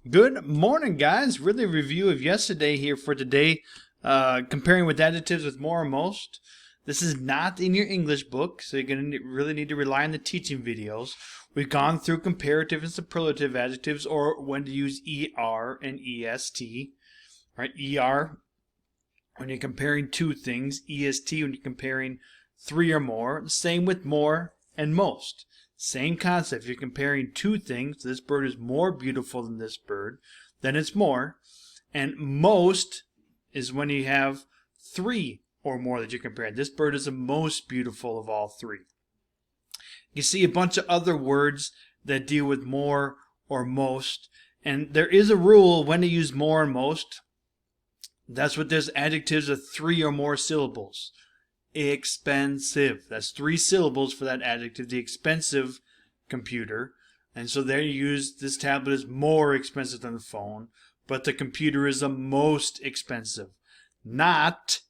Good morning, guys. Really review of yesterday here for today, comparing with adjectives with more or most. This is not in your English book, so you're going to really need to rely on the teaching videos. We've gone through comparative and superlative adjectives, or when to use ER and EST. Right? ER when you're comparing two things, EST when you're comparing three or more. Same with more and most. Same concept. If you're comparing two things, this bird is more beautiful than this bird, then it's more. And most is when you have three or more that you're comparing. This bird is the most beautiful of all three. You see a bunch of other words that deal with more or most. And there is a rule when to use more and most. That's what there's adjectives of three or more syllables. Expensive. That's three syllables for that adjective, the expensive computer. And so there you use this tablet is more expensive than the phone, but the computer is the most expensive. Not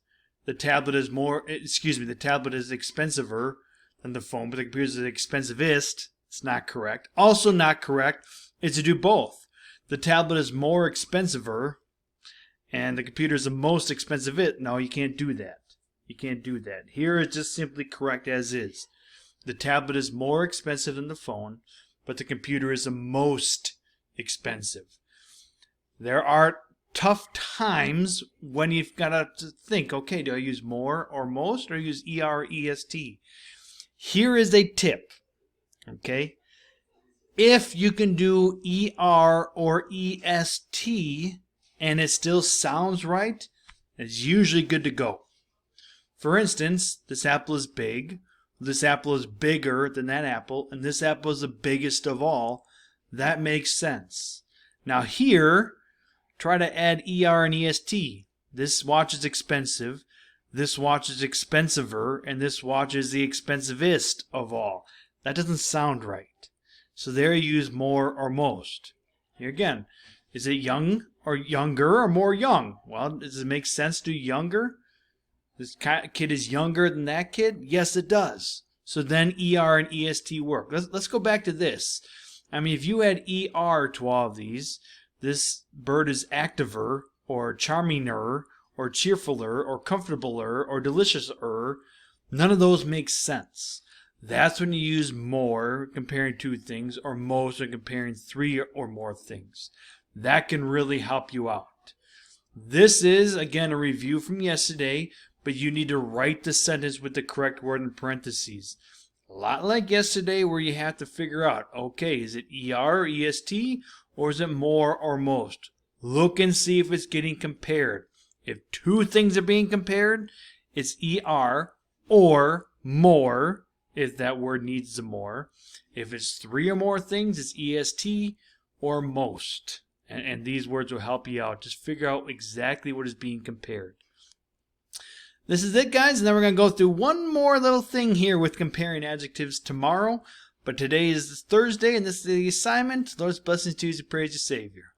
the tablet is the tablet is expensiver than the phone, but the computer is the expensivest. It's not correct. Also not correct is to do both. The tablet is more expensiver and the computer is the most expensive. No, you can't do that. You can't do that. Here it's just simply correct as is. The tablet is more expensive than the phone, but the computer is the most expensive. There are tough times when you've got to think, okay, do I use more or most, or use ER or EST? Here is a tip, okay? If you can do ER or EST and it still sounds right, it's usually good to go. For instance, this apple is big, this apple is bigger than that apple, and this apple is the biggest of all. That makes sense. Now here, try to add ER and EST. This watch is expensive, this watch is expensiver, and this watch is the expensivest of all. That doesn't sound right. So there you use more or most. Here again, is it young or younger or more young? Well, does it make sense to do younger? This kid is younger than that kid? Yes, it does. So then ER and EST work. Let's go back to this. I mean, if you add ER to all of these, this bird is activer, or charminger, or cheerfuler, or comfortabler, or deliciouser. None of those make sense. That's when you use more comparing two things, or most when comparing three or more things. That can really help you out. This is, again, a review from yesterday, but you need to write the sentence with the correct word in parentheses. A lot like yesterday where you have to figure out, okay, is it ER or EST, or is it more or most? Look and see if it's getting compared. If two things are being compared, it's ER or more, if that word needs the more. If it's three or more things, it's EST or most. And these words will help you out. Just figure out exactly what is being compared. This is it, guys, and then we're going to go through one more little thing here with comparing adjectives tomorrow. But today is Thursday, and this is the assignment. Lord's blessings to you as you praise your Savior.